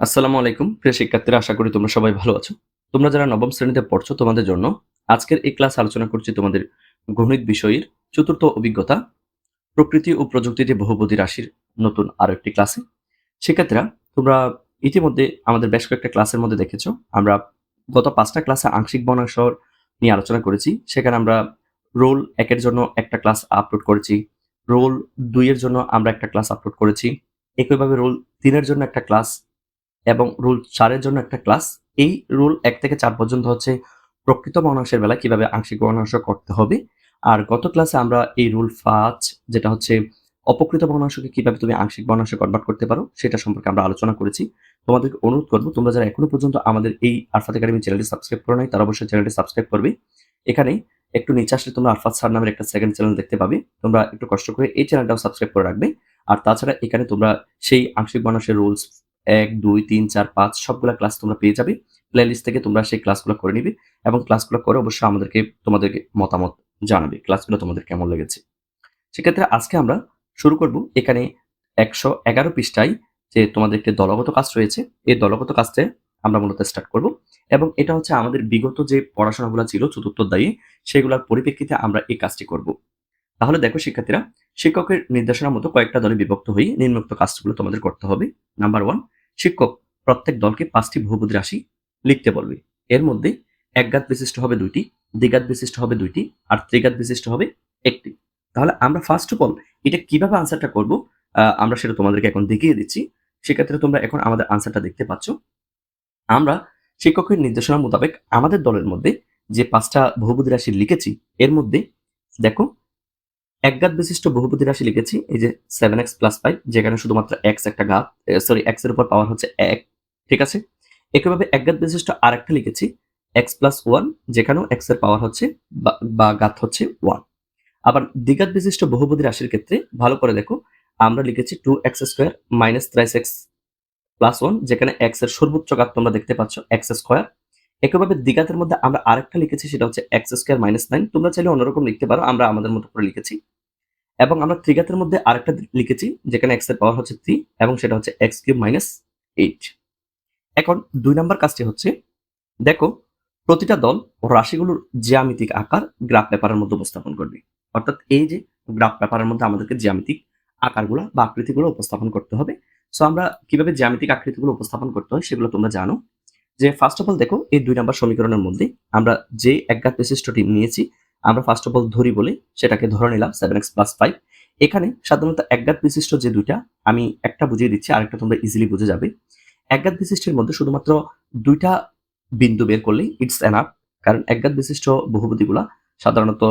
আসসালামু আলাইকুম প্রিয় শিক্ষার্থীরা, আশা করি তোমরা সবাই ভালো আছো। তোমরা যারা নবম শ্রেণীতে পড়ছো তোমাদের জন্য আজকের এই ক্লাস আলোচনা করছি তোমাদের গণিত বিষয়ের চতুর্থ অভিজ্ঞতা প্রকৃতি ও প্রযুক্তিতে বহুপদী রাশির নতুন আরো একটি ক্লাসে। শিক্ষার্থীরা, তোমরা ইতিমধ্যে আমাদের বেশ কয়েকটা ক্লাসের মধ্যে দেখেছো আমরা গত 5টা ক্লাসে আংশিক বর্ণাসর নিয়ে আলোচনা করেছি। সেখানে আমরা রোল 1 এর জন্য একটা ক্লাস আপলোড করেছি, রোল 2 এর জন্য আমরা একটা ক্লাস আপলোড করেছি, একইভাবে রোল 3 এর জন্য একটা ক্লাস এবং রুল 4 এর জন্য একটা ক্লাস। এই রুল 1 থেকে 4 পর্যন্ত হচ্ছে প্রকৃত ভগ্নাংশের বেলায় কিভাবে আংশিক ভগ্নাংশ করতে হবে। আর গত ক্লাসে আমরা এই রুল 5 যেটা হচ্ছে অপকৃত ভগ্নাংশকে কিভাবে তুমি আংশিক ভগ্নাংশে কনভার্ট করতে পারো সেটা সম্পর্কে আমরা আলোচনা করেছি। তোমাদেরকে অনুরোধ করব, তোমরা যারা এখনো পর্যন্ত আমাদের এই আরফাত একাডেমি চ্যানেলটি সাবস্ক্রাইব করো নাই তারা অবশ্যই চ্যানেলটি সাবস্ক্রাইব করবে। এখানে একটু নিচে আসলে তোমরা আরফাত স্যার নামের একটা সেকেন্ড চ্যানেল দেখতে পাবে। তোমরা একটু কষ্ট করে এই চ্যানেলটাও সাবস্ক্রাইব করে রাখবে। আর তাছাড়া এখানে তোমরা সেই আংশিক ভগ্নাংশের রুলস 1, 2, 3, 4, 5 সবগুলা ক্লাস তোমরা পেয়ে যাবে। প্লেলিস্ট থেকে তোমরা সেই ক্লাসগুলো করে নিবে এবং ক্লাসগুলো করে অবশ্যই তোমাদেরকে মতামত জানাবে ক্লাসগুলো তোমাদের কেমন লেগেছে। সেক্ষেত্রে আজকে আমরা শুরু করব এখানে 111 পৃষ্ঠায় যে তোমাদের একটি দলগত কাজ রয়েছে, এই দলগত কাজটা আমরা মূলত স্টার্ট করব এবং এটা হচ্ছে আমাদের বিগত যে পড়াশোনাগুলো ছিল চতুর্থ অধ্যায়ে সেগুলোর পরিপ্রেক্ষিতে আমরা এই কাজটি করব। তাহলে দেখো শিক্ষার্থীরা, শিক্ষকের নির্দেশনার মতো কয়েকটা দলে বিভক্ত হয়ে নিম্নোক্ত কাজগুলো তোমাদের করতে হবে। নাম্বার 1, শিক্ষক প্রত্যেক দলকে 5টি বহুপদী রাশি লিখতে বলবে। এর মধ্যে একঘাত বিশিষ্ট হবে 2টি, দ্বিঘাত বিশিষ্ট হবে 2টি আর ত্রিঘাত বিশিষ্ট হবে 1টি। তাহলে আমরা ফার্স্ট অফ অল এটা কিভাবে আনসারটা করব আমরা সেটা তোমাদেরকে এখন দেখিয়ে দিচ্ছি। শিক্ষার্থীরা, তোমরা এখন আমাদের আনসারটা দেখতে পাচ্ছ। আমরা শিক্ষকের নির্দেশনা মোতাবেক আমাদের দলের মধ্যে যে 5টা বহুপদী রাশি লিখেছি এর মধ্যে দেখো একঘাত বিশিষ্ট বহুপদী রাশি লিখেছি এই যে 7x + 5, যেখানে শুধুমাত্র x একটা ঘাত, x এর উপর পাওয়ার হচ্ছে 1, ঠিক আছে। একইভাবে একঘাত বিশিষ্ট আরেকটা লিখেছি x + 1, যেখানেও x এর পাওয়ার হচ্ছে বা ঘাত হচ্ছে 1। আবার দ্বিঘাত বিশিষ্ট বহুপদী রাশির ক্ষেত্রে ভালো করে দেখো, আমরা লিখেছি 2x² - 3x + 1, যেখানে x এর সর্বোচ্চ ঘাত তোমরা দেখতে পাচ্ছ x²। একইভাবে দ্বিঘাতের মধ্যে আমরা আরেকটা লিখেছি, সেটা হচ্ছে x² - 9। তোমরা চাইলে অন্যরকম লিখতে পারো, আমরা আমাদের মতো করে লিখেছি। এবং আমরা ত্রিঘাতের মধ্যে আরেকটা লিখেছি যেখানে x এর পাওয়ার হচ্ছে 3 এবং সেটা হচ্ছে x³ - 8। এখন 2 নাম্বার কাজটি হচ্ছে, দেখো প্রতিটা দল রাশিগুলোর জ্যামিতিক আকার গ্রাফ পেপারের মধ্যে উপস্থাপন করবে। অর্থাৎ এই যে গ্রাফ পেপারের মধ্যে আমাদেরকে জ্যামিতিক আকারগুলো বা আকৃতিগুলো উপস্থাপন করতে হবে। সো আমরা কিভাবে জ্যামিতিক আকৃতিগুলো উপস্থাপন করতে হয় সেগুলো তোমরা জানো। যে ফার্স্ট অফ অল দেখো এই 2 নাম্বার সমীকরণের মধ্যে আমরা যে একঘাত বিশিষ্টটি নিয়েছি আমরা ফার্স্ট অফ অল ধরি বলে সেটাকে ধরে নিলাম 7x + 5। এখানে সাধারণত একঘাত বিশিষ্ট যে দুইটা, আমি একটা বুঝিয়ে দিচ্ছি আরেকটা তোমরা ইজিলি বুঝে যাবে। একঘাত বিশিষ্টের মধ্যে শুধুমাত্র দুইটা বিন্দু বের করলেই ইটস এনাফ, কারণ একঘাত বিশিষ্ট বহুপদীগুলা সাধারণত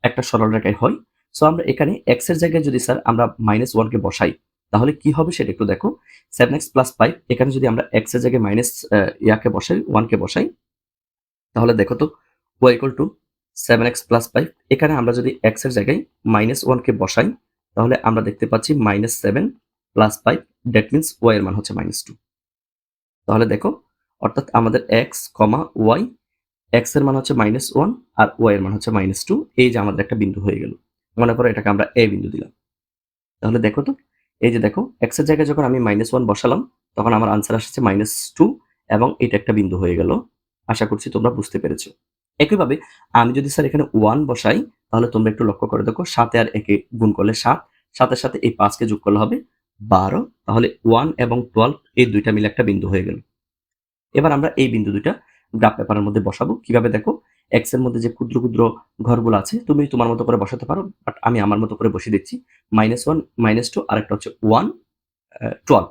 একটা সরল রেখায় হয়। সো আমরা এখানে x এর জায়গায় যদি স্যার আমরা -1 কে বসাই তাহলে কি হবে সেটা একটু দেখো। 7x + 5, এখানে যদি আমরা x এর জায়গায় ইয়াকে বসাই 1 কে বসাই তাহলে দেখো তো y = 7x + 5। এখানে আমরা যদি x এর জায়গায় -1 কে বসাই তাহলে আমরা দেখতে পাচ্ছি -7 + 5, দ্যাট মিন্স y এর মান হচ্ছে -2। তাহলে দেখো, অর্থাৎ আমাদের x, y, x এর মান হচ্ছে -1 আর y এর মান হচ্ছে -2। এই যে আমাদের একটা বিন্দু হয়ে গেল। মনে করো এটাকে আমরা a বিন্দু দিলাম। তাহলে দেখো তো, এই যে দেখো x এর জায়গায় যখন আমি -1 বসালাম তখন আমার আনসার আসছে -2 এবং এটা একটা বিন্দু হয়ে গেল। আশা করছি তোমরা বুঝতে পেরেছো। একইভাবে আমি যদি স্যার এখানে 1 বসাই তাহলে তোমরা একটু লক্ষ্য করে দেখো, 7 আর 1 এ গুণ করলে 7, 7 এর সাথে এই 5 কে যোগ করলে হবে 12। তাহলে 1 এবং 12 এই দুইটা মিলে একটা বিন্দু হয়ে গেল। এবার আমরা এই বিন্দু দুইটা গ্রাফ পেপারের মধ্যে বসাবো। কিভাবে দেখো, x এর মধ্যে যে ক্ষুদ্র ক্ষুদ্র ঘরগুলো আছে তুমি তোমার মতো করে বসাতে পারো, বাট আমি আমার মতো করে বসিয়ে দিচ্ছি। -1, -2 আর একটা হচ্ছে 1, 12।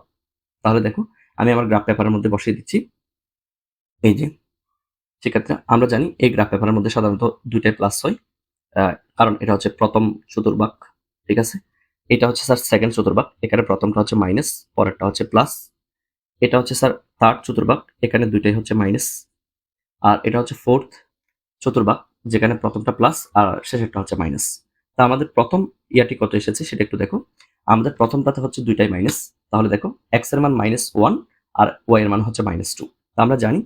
তাহলে দেখো আমি আমার গ্রাফ পেপারের মধ্যে বসিয়ে দিচ্ছি। এই যে শিক্ষার্থীরা, আমরা জানি এই গ্রাফ পেপারের মধ্যে সাধারণত দুইটাই প্লাস হয়, কারণ এটা হচ্ছে প্রথম চতুর্ভাগ, ঠিক আছে। এটা হচ্ছে স্যার সেকেন্ড চতুর্ভাগ, এখানে প্রথমটা হচ্ছে মাইনাস, পরেরটা হচ্ছে প্লাস। এটা হচ্ছে স্যার থার্ড চতুর্ভাগ, এখানে দুইটাই হচ্ছে মাইনাস। আর এটা হচ্ছে ফোর্থ চতুর্ভাগ, যেখানে প্রথমটা প্লাস আর শেষেরটা হচ্ছে মাইনাস। তা আমাদের প্রথম ইয়াটি কত এসেছে সেটা একটু দেখো। আমাদের প্রথমটাতে হচ্ছে দুইটাই মাইনাস। তাহলে দেখো এক্স এর মান -1 আর ওয়াই এর মান হচ্ছে -2। তা আমরা জানি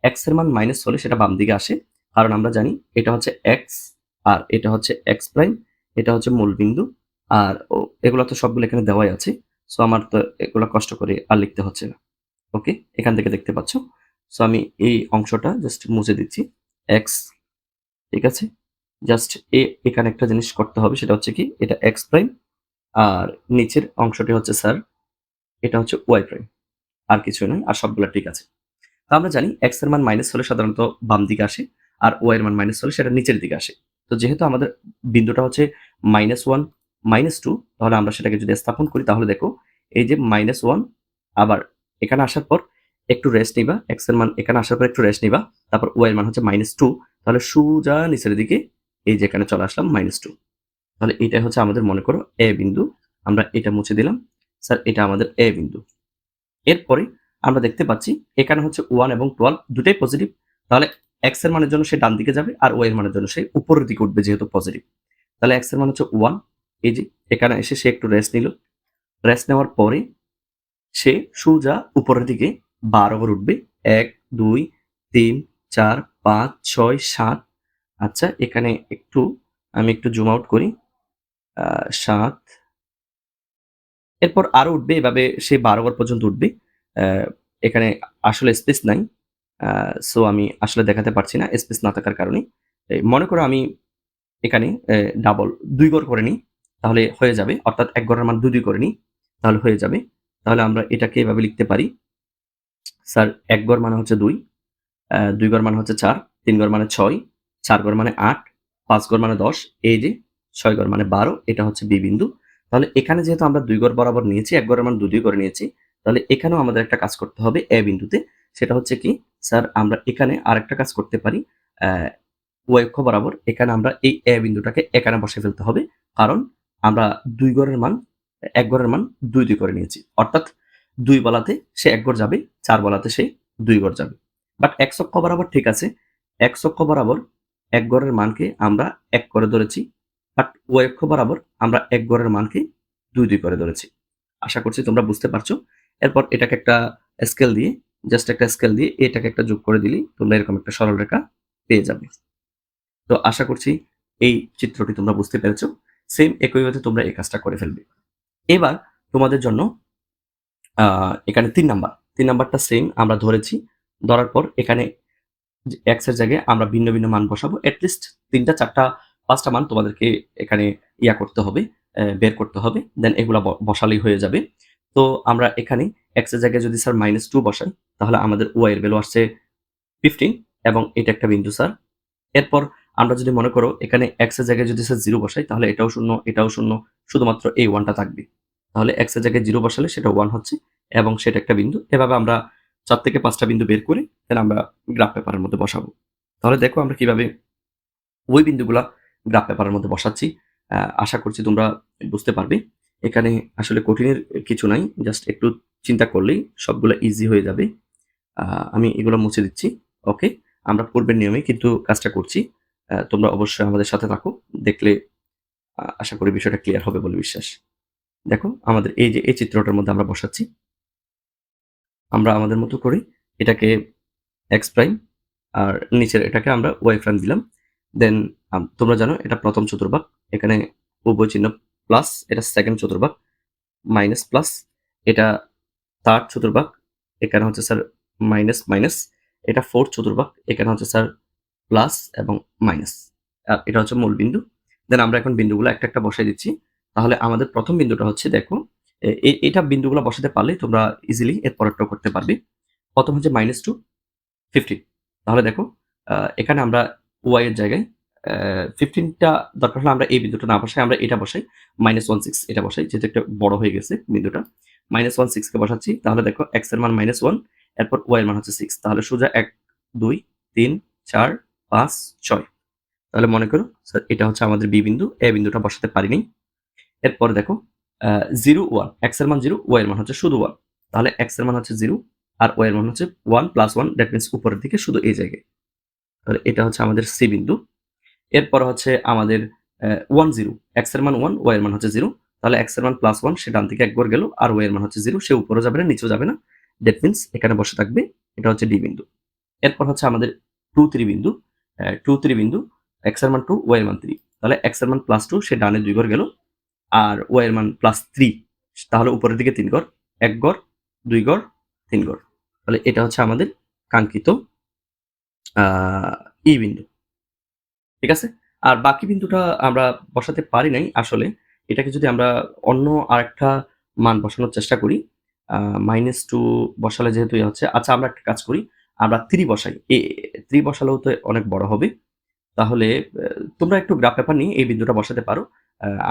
এক্স এর মান মাইনাস হলে সেটা বাম দিকে আসে, কারণ আমরা জানি এটা হচ্ছে এক্স আর এটা হচ্ছে এক্স প্রাইম, এটা হচ্ছে মূল বিন্দু। আর এগুলো তো সবগুলো এখানে দেওয়াই আছে, সো আমার তো এগুলো কষ্ট করে আর লিখতে হচ্ছে না। ওকে, এখান থেকে দেখতে পাচ্ছ। সো আমি এই অংশটা জাস্ট মুছে দিচ্ছি। এক্স, ঠিক আছে? জাস্ট এখানে একটা জিনিস করতে হবে, সেটা হচ্ছে কি, এটা এক্স প্রাইম, আর নিচের অংশটি হচ্ছে স্যার, এটা হচ্ছে ওয়াই প্রাইম। আর কিছু নয়, আর সবগুলো ঠিক আছে। তো আমরা জানি এক্স এর মান মাইনাস হলে সাধারণত বাম দিকে আসে, আর ওয়াই এর মান মাইনাস হলে সেটা নিচের দিকে আসে। তো যেহেতু আমাদের বিন্দুটা হচ্ছে -1 -2, তাহলে আমরা সেটাকে যদি স্থাপন করি, তাহলে দেখো এই যে -1, আবার এখানে আসার পর একটু রেস্ট নিবা, এক্স এর মান এখানে আসার পর একটু রেস্ট নিবা, তারপর ওয়াই এর মান হচ্ছে -2, তাহলে সোজা নিচের দিকে এই যে এখানে চলে আসলাম -2। তাহলে এটাই হচ্ছে আমাদের, মনে করো, এ বিন্দু। আমরা এটা মুছে দিলাম, স্যার এটা আমাদের এ বিন্দু। এরপরে আমরা দেখতে পাচ্ছি এখানে হচ্ছে 1 এবং 12 দুটাই পজিটিভ, তাহলে এক্স এর মানের জন্য সে ডান দিকে যাবে, আর ওয়াই এর মানের জন্য সে উপরের দিকে উঠবে, যেহেতু পজিটিভ। তাহলে এক্স এর মান হচ্ছে 1, এই যে এখানে এসে সে একটু রেস্ট নিল, রেস্ট নেওয়ার পরে সে সোজা উপরের দিকে 12 করে উঠবে। 1 2 3 4 5 6 7। আচ্ছা, এখানে একটু আমি একটু জুম আউট করি, 7। এরপর আরো উঠবে, এভাবে সে 12 ঘর পর্যন্ত উঠবে। এখানে আসলে স্পেস নাই, সো আমি আসলে দেখাতে পারছি না স্পেস না থাকার কারণে। মনে করো আমি এখানে ডাবল 2 ঘর করে নিই, তাহলে হয়ে যাবে, অর্থাৎ 1 ঘরের মান 2 2 করে নিই, তাহলে হয়ে যাবে। তাহলে আমরা এটাকে এভাবে লিখতে পারি, স্যার 1 ঘর মানে হচ্ছে 2, 2 ঘর মানে হচ্ছে 4, 3 ঘর মানে 6, 4 ঘর মানে 8, 5 ঘর মানে 10, এই যে 6 ঘর মানে 12, এটা হচ্ছে বি বিন্দু। তাহলে এখানে যেহেতু আমরা 2 ঘর বরাবর নিয়েছি, 1 ঘরের মান 2 2 করে নিয়েছি, তাহলে এখানেও আমাদের একটা কাজ করতে হবে এ বিন্দুতে। সেটা হচ্ছে কি, স্যার আমরা এখানে আরেকটা কাজ করতে পারি, ওয়াই অক্ষ বরাবর এখানে আমরা এই এ বিন্দুটাকে এখানে বসে ফেলতে হবে, কারণ আমরা 2 ঘরের মান 1 ঘরের মান 2 2 করে নিয়েছি, অর্থাৎ 2 বলাতে সে 1 ঘর যাবে, 4 বলাতে সে 2 ঘর যাবে। বাট এক্স অক্ষ বরাবর ঠিক আছে, এক্স অক্ষ বরাবর 1 ঘরের মানকে আমরা 1 করে ধরেছি, বাট ওয়াই অক্ষ বরাবর আমরা 1 ঘরের মানকে 2 2 করে ধরেছি। আশা করছি তোমরা বুঝতে পারছো। এরপর এটাকে একটা স্কেল দিয়ে, জাস্ট একটা স্কেল দিয়ে এটাকে একটা যোগ করে দিলেই তোমরা এরকম একটা সরলরেখা পেয়ে যাবে। তো আশা করছি এই চিত্রটি তোমরা বুঝতে পেরেছো। সেম একইভাবে তোমরা এই কাজটা করে ফেলবে। এবার তোমাদের জন্য এখানে 3 নাম্বারটা সেম আমরা ধরেছি। ধরার পর এখানে এক্স এর জায়গায় আমরা ভিন্ন ভিন্ন মান বসাবো। এটলিস্ট 3টা 4টা 5টা মান তোমাদেরকে এখানে করতে হবে, বের করতে হবে। দেন এগুলা বসালেই হয়ে যাবে। তো আমরা এখানে এক্স এর জায়গায় যদি স্যার -2 বসাই, তাহলে আমাদের ওয়াই এর ভ্যালু আসছে 15, এবং এটা একটা বিন্দু স্যার। এরপর আমরা যদি মনে করো এখানে এক্স এর জায়গায় যদি স্যার 0 বসাই, তাহলে এটাও 0, এটাও 0, শুধুমাত্র এই 1টা থাকবে। তাহলে এক্স এর জায়গায় 0 বসালে সেটা 1 হচ্ছে, এবং সেটা একটা বিন্দু। এভাবে আমরা 4 থেকে 5টা বিন্দু বের করে দেন আমরা গ্রাফ পেপারের মধ্যে বসাবো। তাহলে দেখো আমরা কিভাবে ওই বিন্দুগুলা গ্রাফ পেপারের মধ্যে বসাচ্ছি। আশা করছি তোমরা বুঝতে পারবে। এখানে আসলে কঠিনের কিছু নাই, জাস্ট একটু চিন্তা করলেই সবগুলা ইজি হয়ে যাবে। আমি এগুলো মুছে দিচ্ছি। ওকে, আমরা পূর্বের নিয়মে কিন্তু কাজটা করছি। তোমরা অবশ্যই আমাদের সাথে থাকো। দেখলে আশা করি বিষয়টা ক্লিয়ার হবে বলে বিশ্বাস। দেখো আমাদের এই যে এই চিত্রটার মধ্যে আমরা বসাচ্ছি। আমরা আমাদের মতো করে এটাকে এক্স প্রাইম, আর নিচের এটাকে আমরা ওয়াই প্রাইম দিলাম। দেন তোমরা জানো এটা প্রথম চতুর্ভাগ, এখানে উভয় চিহ্ন প্লাস, এটা সেকেন্ড চতুর্ভাগ, মাইনাস প্লাস, এটা থার্ড চতুর্ভাগ, এখানে হচ্ছে স্যার মাইনাস মাইনাস, এটা ফোর্থ চতুর্ভাগ, এখানে হচ্ছে স্যার প্লাস এবং মাইনাস। এটা হচ্ছে মূল বিন্দু। দেন আমরা এখন বিন্দুগুলো একটা একটা বসাই দিচ্ছি। তাহলে আমাদের প্রথম বিন্দুটা হচ্ছে, দেখো এটা বিন্দুগুলো বসাতে পারলে তোমরা ইজিলি এর পরেরটাও করতে পারবে। প্রথম হচ্ছে -2 15। তাহলে দেখো এখানে আমরা ওয়াই এর জায়গায় 15টা দরকার হলে আমরা এই বিন্দুটা না বসাই, আমরা এটা বসাই, -16 এটা বসাই, যেহেতু একটা বড় হয়ে গেছে বিন্দুটা। -16 কে বসাচ্ছি, তাহলে দেখো এক্স এর মান -1, এরপর ওয়াই এর মান হচ্ছে 6, তাহলে সোজা 1 2 3 4 5 6। তাহলে মনে করো স্যার এটা হচ্ছে আমাদের বি বিন্দু, এ বিন্দুটা বসাতে পারিনি। এরপর দেখো 0 1, এক্স এর মান 0, ওয়াই এর মান হচ্ছে শুধু 1, তাহলে এক্স এর মান হচ্ছে 0 আর ওয়াই এর মান হচ্ছে 1 + 1, দ্যাট মিন্স উপরের দিকে শুধু এই জায়গায়। তাহলে এটা হচ্ছে আমাদের সি বিন্দু। এরপর হচ্ছে আমাদের 1 0, এক্স এর মান 1, ওয়াই এর মান হচ্ছে 0, তাহলে এক্স এর মান +1 সে ডান দিকে এক ঘর গেল, আর ওয়াই এর মান হচ্ছে 0, সে উপরেও যাবে না নিচেও যাবে না, দ্যাট মিন্স এখানে বসে থাকবে। এটা হচ্ছে ডি বিন্দু। এরপর হচ্ছে আমাদের 2 3 বিন্দু, 2 3 বিন্দু, এক্স এর মান 2, ওয়াই এর মান 3, তাহলে এক্স এর মান +2 সে ডানে 2 ঘর গেল, আর ওয়াই এর মান +3, তাহলে উপরের দিকে 3 ঘর, 1 ঘর 2 ঘর 3 ঘর। তাহলে এটা হচ্ছে আমাদের কাঙ্ক্ষিত ই বিন্দু, ঠিক আছে। আর বাকি বিন্দুটা আমরা বসাতে পারি নাই আসলে। এটাকে যদি আমরা অন্য আরেকটা মান বসানোর চেষ্টা করি, -2 বসালে যেহেতু হচ্ছে, আচ্ছা আমরা একটা কাজ করি, আমরা 3 বসাই। 3 বসালেও তো অনেক বড় হবে। তাহলে তোমরা একটু গ্রাফ পেপার নিয়ে এই বিন্দুটা বসাতে পারো।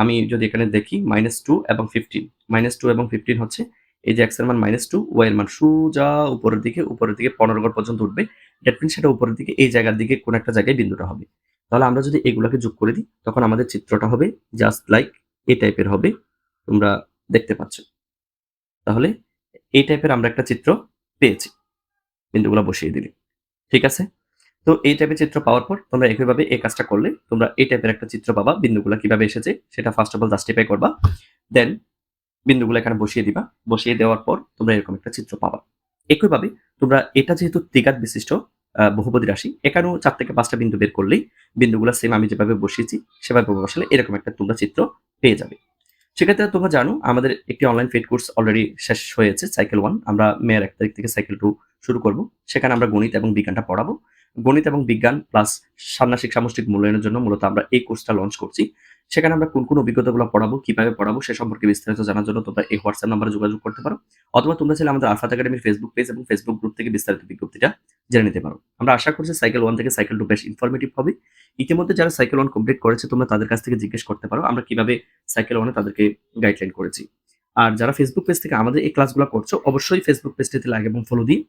আমি যদি এখানে দেখি -2 এবং 15, -2 এবং 15 হচ্ছে এই যে x এর মান -2, y এর মান সোজা উপরের দিকে 15 ঘর পর্যন্ত উঠবে। দ্যাট মিনস সেটা উপরের দিকে এই জায়গার দিকে কোন একটা জায়গায় বিন্দুটা হবে। তাহলে আমরা যদি এগুলাকে যোগ করে দিই তখন আমাদের চিত্রটা হবে জাস্ট লাইক এই টাইপের হবে। তোমরা দেখতে পাচ্ছ। তাহলে এই টাইপের আমরা একটা চিত্র পেয়েছি বিন্দুগুলা বসিয়ে দিলে। ঠিক আছে? তো এই টাইপের চিত্র পাওয়ার পর তোমরা একইভাবে এই কাজটা করলে তোমরা এই টাইপের একটা চিত্র পাবা। বিন্দুগুলা কিভাবে এসেছে সেটা ফার্স্ট অফ অল জাস্টিফাই করবা। দেন বিন্দুগুলো এখানে বসিয়ে দিবা। বসিয়ে দেওয়ার পর তোমরা এরকম একটা চিত্র পাবা। একইভাবে তোমরা এটা যেহেতু ত্রিঘাত বিশিষ্ট বহুপদী রাশি, এখানেও 4 থেকে 5 টা বিন্দু বের করলেই বিন্দুগুলা সেম আমি যেভাবে বসিয়েছি সেভাবে বসালে এরকম একটা তোমরা চিত্র পেয়ে যাবে। সেক্ষেত্রে তোমরা জানো আমাদের একটি অনলাইন পেইড কোর্স অলরেডি শেষ হয়েছে, সাইকেল 1। আমরা মের 1 তারিখ থেকে সাইকেল 2 শুরু করব। সেখানে আমরা গণিত এবং বিজ্ঞানটা পড়াবো। গণিত এবং বিজ্ঞান প্লাস ষান্মাসিক সামষ্টিক মূল্যায়নের জন্য মূলত আমরা এই কোর্সটা লঞ্চ করছি। সেখানে আমরা কোন অভিজ্ঞতাগুলো পড়াবো, কিভাবে পড়াবো সে সম্পর্কে বিস্তারিত জানার জন্য তোমরা এই হোয়াটসঅ্যাপ নাম্বারে যোগাযোগ করতে পারো। অথবা তোমরা চাইলে আমাদের আরফাত একাডেমির ফেসবুক পেজ এবং ফেসবুক গ্রুপ থেকে বিস্তারিত বিজ্ঞপ্তিটা জেনে নিতে পারো। আমরা আশা করছি সাইকেল 1 থেকে সাইকেল 2 বেশ ইনফরমেটিভ হবে। ইতিমধ্যে যারা সাইকেল 1 কমপ্লিট করেছে তোমরা তাদের কাছ থেকে জিজ্ঞেস করতে পারো আমরা কিভাবে সাইকেল 1 এ তাদেরকে গাইডলাইন করেছি। আর যারা ফেসবুক পেজ থেকে আমাদের এই ক্লাসগুলো করছো অবশ্যই ফেসবুক পেজটিতে লাইক এবং ফলো দিয়ে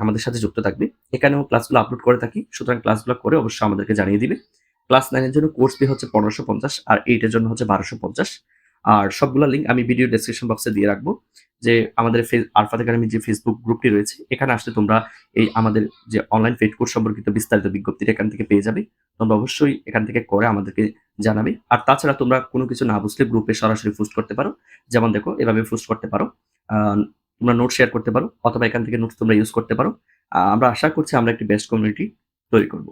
আমাদের সাথে যুক্ত থাকবে। এখানেও ক্লাসগুলো আপলোড করে থাকি, সুতরাং ক্লাসগুলো করে অবশ্যই আমাদেরকে জানিয়ে দিবে। ক্লাস 9 এর জন্য কোর্স ফি হচ্ছে 1550 আর 8 এর জন্য হচ্ছে 1250। আর সবগুলা লিঙ্ক আমি ভিডিও ডেসক্রিপশন বক্সে দিয়ে রাখবো। যে আমাদের আরফাত একাডেমির যে ফেসবুক গ্রুপটি রয়েছে এখানে আসলে তোমরা এই আমাদের যে অনলাইন পেইড কোর্স সম্পর্কিত বিস্তারিত বিজ্ঞপ্তিটা এখান থেকে পেয়ে যাবে। তোমরা অবশ্যই এখান থেকে করে আমাদেরকে জানাবে। আর তাছাড়া তোমরা কোনো কিছু না বুঝলে গ্রুপে সরাসরি পোস্ট করতে পারো। যেমন দেখো এভাবে পোস্ট করতে পারো। আ তোমরা নোট শেয়ার করতে পারো অথবা এখান থেকে নোটস তোমরা ইউজ করতে পারো। আমরা আশা করছি আমরা একটি বেস্ট কমিউনিটি তৈরি করব।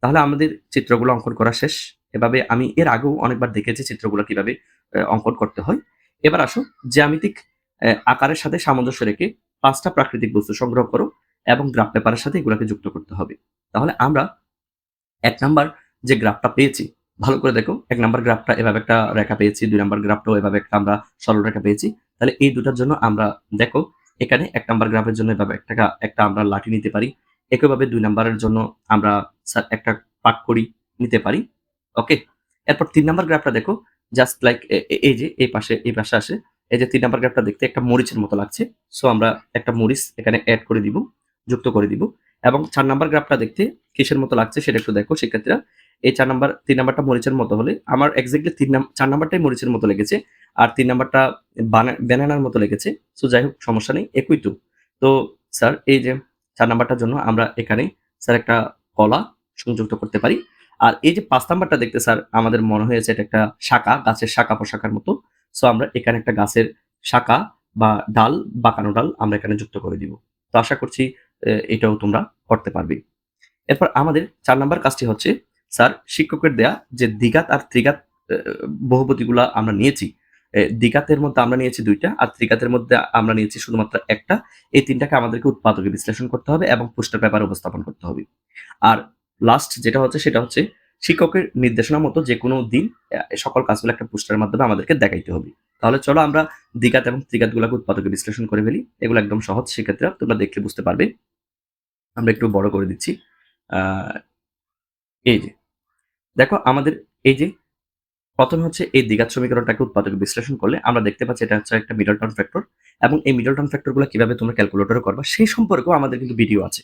তাহলে আমাদের চিত্রগুলো অঙ্কন করা শেষ। এভাবে আমি এর আগেও অনেকবার দেখেছি চিত্রগুলো কিভাবে অঙ্কন করতে হয়। এবার আসো জ্যামিতিক আকারের সাথে সামঞ্জস্য রেখে 5 টা প্রাকৃতিক বস্তু সংগ্রহ করো এবং গ্রাফ পেপারের সাথে এগুলোকে যুক্ত করতে হবে। তাহলে আমরা 1 নাম্বার যে গ্রাফটা পেয়েছি, ভালো করে দেখো। 1 নাম্বার গ্রাফটা এভাবে একটা রেখা পেয়েছি, 2 নাম্বার গ্রাফটাও এভাবে একটা আমরা সরল রেখা পেয়েছি। তাহলে এই দুটার জন্য আমরা দেখো এখানে 1 নাম্বার গ্রাফের জন্য এভাবে একটা আমরা লাঠি নিতে পারি। একইভাবে 2 নাম্বারের জন্য আমরা একটা পাটকড়ি নিতে পারি। ওকে? এরপর 3 নাম্বার গ্রাফটা দেখো জাস্ট লাইক এই যে এই পাশে আসে। এই যে 3 নাম্বার গ্রাফটা দেখতে একটা মরিচের মতো লাগছে। সো আমরা একটা মরিচ এখানে এড করে দিব, যুক্ত করে দিব। এবং 4 নাম্বার গ্রাফটা দেখতে কিসের মতো লাগছে সেটা একটু দেখো শিক্ষার্থীরা। এই 3 নাম্বারটা মরিচের মতো হলে আমার এক্সাক্টলি 4 নাম্বারটাই মরিচের মতো লেগেছে। আর 3 নাম্বারটা ব্যানানার মতো লেগেছে। সো যাই হোক সমস্যা নেই, একই তো। তো স্যার এই যে 4 নাম্বারটার জন্য আমরা এখানে স্যার একটা কলা সংযুক্ত করতে পারি। আর এই যে 5 নাম্বারটা দেখতে স্যার আমাদের মনে হয়েছে এটা একটা শাখা, গাছের শাখা প্রশাখার মতো। সো আমরা এখানে একটা গাছের শাখা বা ডাল, বাঁকানো ডাল আমরা এখানে যুক্ত করে দিব। তো আশা করছি এটাও তোমরা করতে পারবে। এরপর আমাদের 4 নাম্বার কাজটি হচ্ছে স্যার শিক্ষকের দেয়া যে দ্বিঘাত আর ত্রিঘাত আ বহুপদীগুলা আমরা নিয়েছি। দ্বিঘাতের মধ্যে আমরা নিয়েছি 2 টা আর ত্রিঘাতের মধ্যে আমরা নিয়েছি শুধুমাত্র 1 টা। এই 3 টাকে আমাদেরকে উৎপাদকে বিশ্লেষণ করতে হবে এবং পোস্টার পেপারে উপস্থাপন করতে হবে। আর লাস্ট যেটা হচ্ছে সেটা হচ্ছে শিক্ষকের নির্দেশনা মতো যেকোনো দিন সকল কাজগুলো একটা পোস্টারের মাধ্যমে আমাদেরকে দেখাইতে হবে। তাহলে চলো আমরা দ্বিঘাত এবং ত্রিঘাতগুলোকে উৎপাদকে বিশ্লেষণ করে ফেলি। এগুলো একদম সহজ, শিক্ষার্থীরা তোমরা দেখলে বুঝতে পারবে। আমরা একটু বড় করে দিচ্ছি। আ এই যে দেখো আমাদের এই যে ১ম হচ্ছে এই দ্বিঘাত সমীকরণটাকে উৎপাদকে বিশ্লেষণ করলে আমরা দেখতে পাচ্ছি এটা হচ্ছে একটা মিডল টার্ম ফ্যাক্টর এবং এই মিডল টার্ম ফ্যাক্টরগুলো কিভাবে তোমরা ক্যালকুলেটরে করবা সেই সম্পর্কেও আমাদের কিন্তু ভিডিও আছে।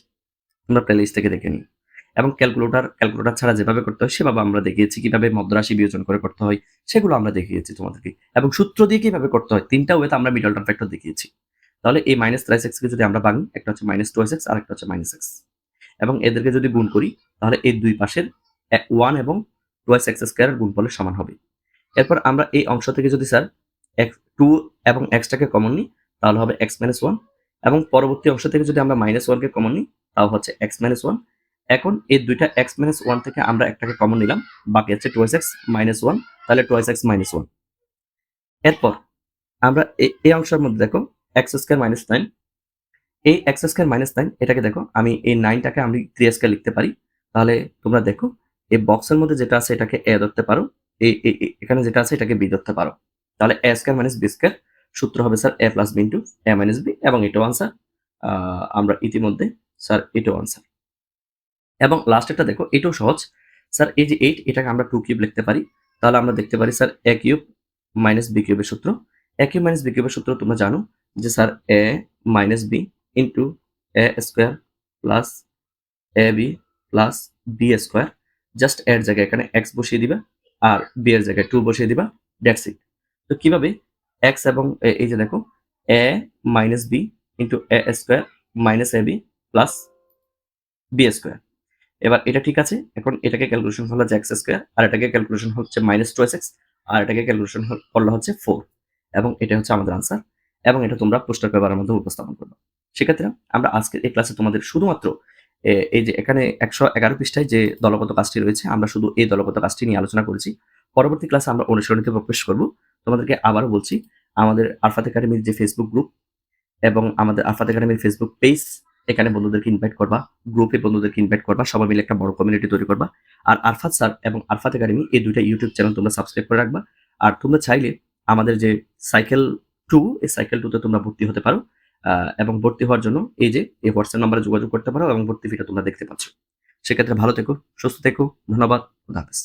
তোমরা প্লেলিস্ট থেকে দেখে নিও। এবং ক্যালকুলেটর ছাড়া যেভাবে করতে হয় সেভাবে আমরা দেখিয়েছি। কিভাবে মধ্যরাশি বিয়োজন করে করতে হয় সেগুলো আমরা দেখিয়েছি তোমাদেরকে। এবং সূত্র দিয়ে কিভাবে করতে হয় ৩ টা ওয়েতে আমরা মিডল টার্ম ফ্যাক্টর দেখিয়েছি। তাহলে এই -3x কে যদি আমরা ভাঙি একটা হচ্ছে -2x আর একটা হচ্ছে -x এবং এদেরকে যদি গুণ করি তাহলে এই দুই পাশের 1 এবং 2x স্কয়ার এর গুণফলের সমান হবে। এরপর আমরা এই অংশ থেকে যদি স্যার 2 এবং x টাকে কমন নিই তাহলে হবে x - 1 এবং পরবর্তী অংশ থেকে যদি আমরা -1 কে কমন নিই তাও হচ্ছে x - 1। এখন এই দুইটা x - 1 থেকে আমরা একটাকে কমন নিলাম, বাকি আছে 2x - 1 তাহলে 2x - 1। এরপর আমরা এই অংশের মধ্যে দেখো x² - 9 এই এক্স স্কোয়ার মাইনাস 9 এটাকে দেখো, আমি এই 9টাকে আমি 3 স্কোয়ার লিখতে পারি। তাহলে তোমরা দেখো এই বক্সের মধ্যে যেটা আছে এটাকে এ ধরতে পারো, এখানে যেটা আছে এটাকে বি ধরতে পারো। তাহলে এ স্কোয়ার মাইনাস বি স্কোয়ার সূত্র হবে স্যার এ প্লাস বি ইন্টু এ মাইনাস বি, এবং এটাও আনসার। আমরা ইতিমধ্যে স্যার এটাও আনসার। এবং লাস্টেরটা দেখো, এটাও সহজ স্যার। এই যে 8, এটাকে আমরা 2 কিউব লিখতে পারি। তাহলে আমরা দেখতে পারি স্যার এ কিউব মাইনাস বি কিউবের সূত্র। এ কিউব মাইনাস বি কিউবের সূত্র তোমরা জানো যে sir A minus B into A square plus A B plus B square. Just এর জায়গায় এখানে এক্স বসিয়ে দিবা আর বি এর জায়গায় 2 বসিয়ে দিবা, দ্যাটস ইট। তো কিভাবে এক্স এবং এই যে দেখো এ minus B into A square minus A B plus B square. এবার এটা ঠিক আছে। এখন এটাকে ক্যালকুলেশন হলো যে এক্স স্কোয়ার, আর এটাকে ক্যালকুলেশন হচ্ছে মাইনাস 2x, আর এটাকে ক্যালকুলেশন করলে হচ্ছে 4, এবং এটা হচ্ছে আমাদের আনসার। এবং এটা তোমরা পোস্টার পেপারের মধ্যে উপস্থাপন করবে। সেক্ষেত্রে আমরা আজকের এই ক্লাসে তোমাদের শুধুমাত্র এই যে এখানে 111 পৃষ্ঠায় যে দলগত কাজটি রয়েছে, আমরা শুধু এই দলগত কাজটি নিয়ে আলোচনা করেছি। পরবর্তী ক্লাসে আমরা অনুশীলনীতে প্রবেশ করব। তোমাদেরকে আবারও বলছি, আমাদের আরফাত একাডেমির যে ফেসবুক গ্রুপ এবং আমাদের আরফাত একাডেমির ফেসবুক পেজ, এখানে বন্ধুদেরকে ইনভাইট করবা, গ্রুপে বন্ধুদেরকে ইনভাইট করবা, সবাই মিলে একটা বড় কমিউনিটি তৈরি করবা। আর আরফাত স্যার এবং আরফাত একাডেমি এই দুইটা ইউটিউব চ্যানেল তোমরা সাবস্ক্রাইব করে রাখবা। আর তোমরা চাইলে আমাদের যে সাইকেল 2, এই সাইকেল 2তে তোমরা ভর্তি হতে পারো। এবং ভর্তি হওয়ার জন্য এই যে এই হোয়াটসঅ্যাপ নাম্বারে যোগাযোগ করতে পারো, এবং ভর্তি ফিটা তোমরা দেখতে পাচ্ছ। সেক্ষেত্রে ভালো থেকো, সুস্থ থেকো, ধন্যবাদ, খুদা হাফেজ।